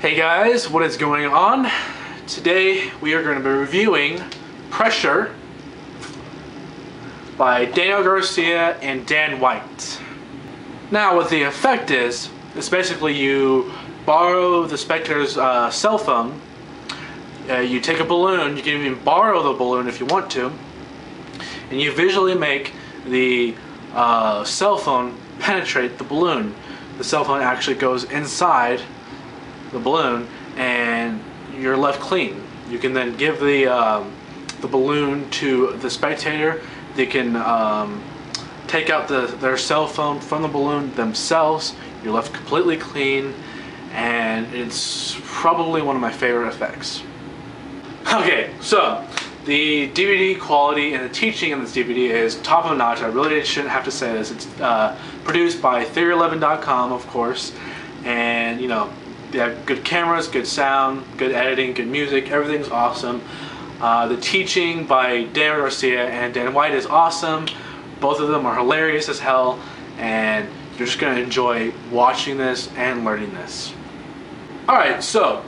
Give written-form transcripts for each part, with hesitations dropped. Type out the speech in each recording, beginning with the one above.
Hey guys, what is going on? Today we are going to be reviewing Pressure by Daniel Garcia and Dan White. Now what the effect is basically you borrow the spectator's cell phone, you take a balloon, you can even borrow the balloon if you want to, and you visually make the cell phone penetrate the balloon. The cell phone actually goes inside the balloon and you're left clean. You can then give the balloon to the spectator. They can take out their cell phone from the balloon themselves. You're left completely clean, and it's probably one of my favorite effects. Okay, so the DVD quality and the teaching in this DVD is top of notch. I really shouldn't have to say this. It's produced by Theory11.com, of course, and you know, they have good cameras, good sound, good editing, good music. Everything's awesome. The teaching by Dan Garcia and Dan White is awesome. Both of them are hilarious as hell, and you're just going to enjoy watching this and learning this. Alright, so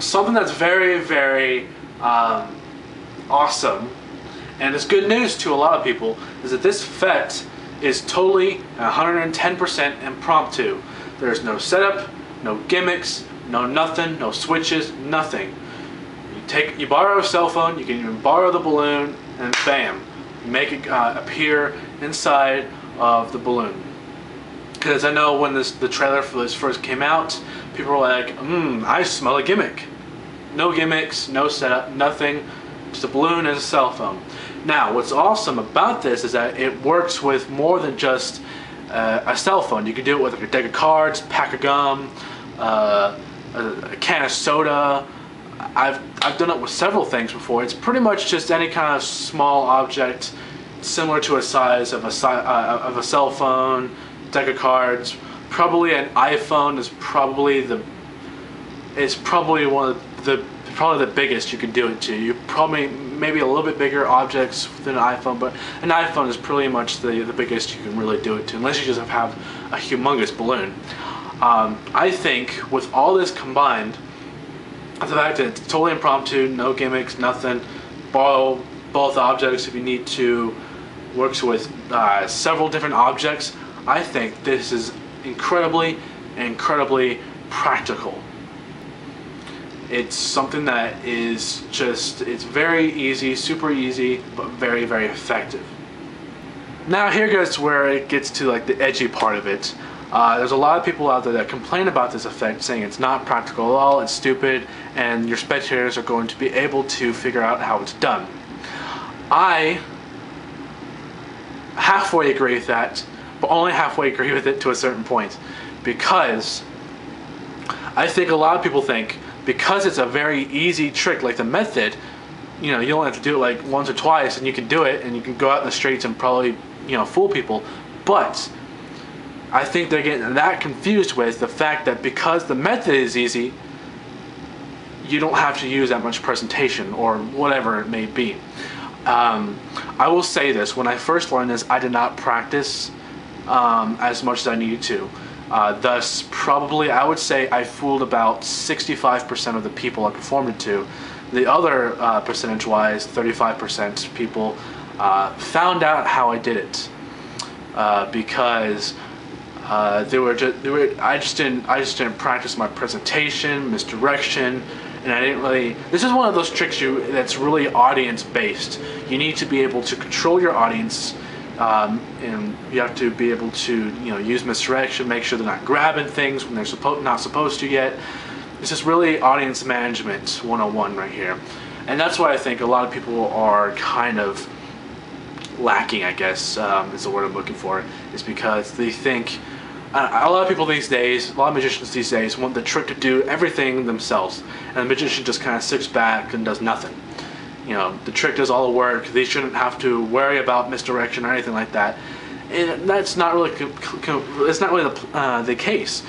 something that's very, very awesome, and it's good news to a lot of people, is that this effect is totally 110% impromptu. There's no setup, no gimmicks, no nothing, no switches, nothing. You borrow a cell phone, you can even borrow the balloon, and bam, you make it appear inside of the balloon. Because I know when the trailer for this first came out, people were like, I smell a gimmick. No gimmicks, no setup, nothing, just a balloon and a cell phone. Now, what's awesome about this is that it works with more than just a cell phone. You can do it with like a deck of cards, pack of gum, a can of soda. I've done it with several things before. It's pretty much just any kind of small object similar to a size of a cell phone, deck of cards. Probably an iPhone is probably one of the biggest you can do it to. You probably maybe a little bit bigger objects than an iPhone, but an iPhone is pretty much the biggest you can really do it to, unless you just have a humongous balloon. I think with all this combined, the fact that it's totally impromptu, no gimmicks, nothing, borrow both objects if you need to, works with several different objects, I think this is incredibly practical. It's something that is just, it's very easy, super easy, but very, very effective. Now here goes where it gets to like the edgy part of it. There's a lot of people out there that complain about this effect, saying it's not practical at all, it's stupid, and your spectators are going to be able to figure out how it's done. I halfway agree with that, but only halfway agree with it to a certain point, because I think a lot of people think because it's a very easy trick, like the method, you know, you only have to do it like once or twice and you can do it and you can go out in the streets and probably, you know, fool people. But I think they're getting that confused with the fact that because the method is easy, you don't have to use that much presentation or whatever it may be. I will say this, when I first learned this, I did not practice as much as I needed to. Thus, probably I would say I fooled about 65% of the people I performed it to. The other percentage-wise, 35% people found out how I did it because I just didn't practice my presentation, misdirection, and I didn't really. This is one of those tricks that's really audience-based. You need to be able to control your audience. And you have to be able to, you know, use misdirection, make sure they're not grabbing things when they're not supposed to yet. This is really audience management 101 right here. And that's why I think a lot of people are kind of lacking, I guess, is the word I'm looking for, is because they think, a lot of people these days, a lot of magicians these days want the trick to do everything themselves, and the magician just kind of sits back and does nothing. You know, the trick does all the work. They shouldn't have to worry about misdirection or anything like that. And that's not really, it's not really the case.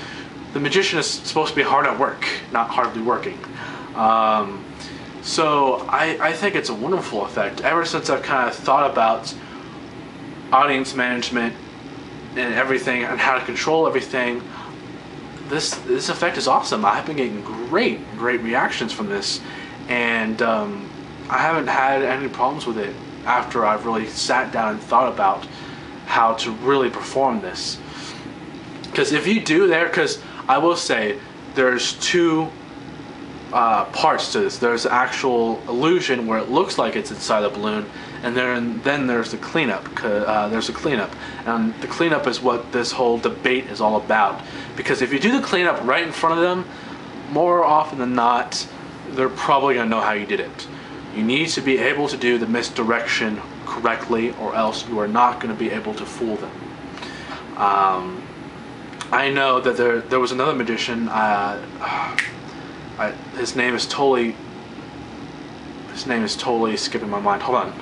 The magician is supposed to be hard at work, not hardly working. So I think it's a wonderful effect. Ever since I've kind of thought about audience management and everything and how to control everything, this effect is awesome. I've been getting great reactions from this, and I haven't had any problems with it after I've really sat down and thought about how to really perform this. Because if you do there, because I will say there's two parts to this. There's the actual illusion where it looks like it's inside the balloon, and then there's the cleanup. There's a cleanup, and the cleanup is what this whole debate is all about. Because if you do the cleanup right in front of them, more often than not, they're probably gonna know how you did it. You need to be able to do the misdirection correctly, or else you are not going to be able to fool them. I know that there was another magician. His name is totally skipping my mind. Hold on.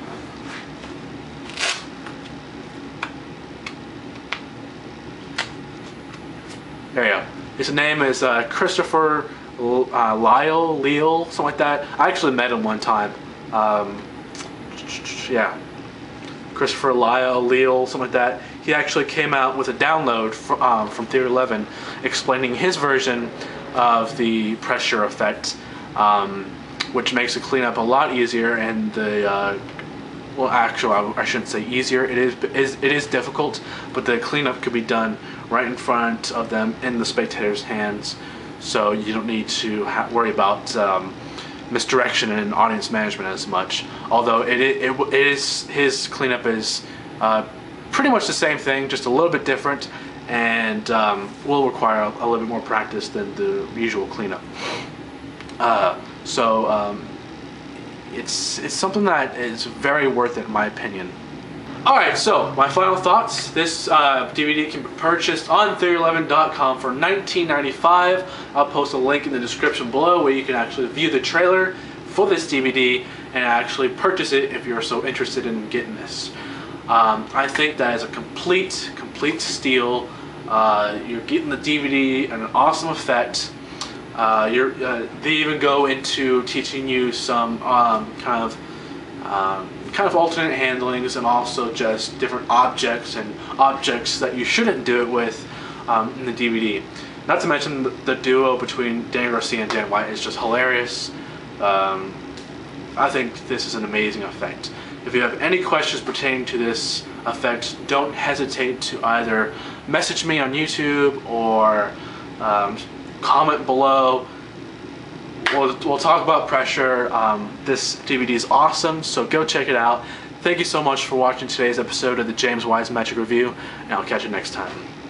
There you go. His name is Christopher Leal, something like that. I actually met him one time. Yeah, Christopher Leal, something like that. He actually came out with a download from Theory 11 explaining his version of the pressure effect, which makes the cleanup a lot easier. And the well, actually, I shouldn't say easier. It is difficult, but the cleanup could be done right in front of them in the spectator's hands, so you don't need to worry about misdirection and audience management as much. Although his cleanup is pretty much the same thing, just a little bit different, and will require a little bit more practice than the usual cleanup. It's something that is very worth it in my opinion. Alright, so my final thoughts. This DVD can be purchased on Theory11.com for $19.95. I'll post a link in the description below where you can actually view the trailer for this DVD and actually purchase it if you're so interested in getting this. I think that is a complete steal. You're getting the DVD and an awesome effect. They even go into teaching you some kind of alternate handlings, and also just different objects and objects that you shouldn't do it with in the DVD. Not to mention the duo between Dan Garcia and Dan White is just hilarious. I think this is an amazing effect. If you have any questions pertaining to this effect, don't hesitate to either message me on YouTube or comment below. We'll talk about pressure. This DVD is awesome, so go check it out. Thank you so much for watching today's episode of the James Wise Magic Review, and I'll catch you next time.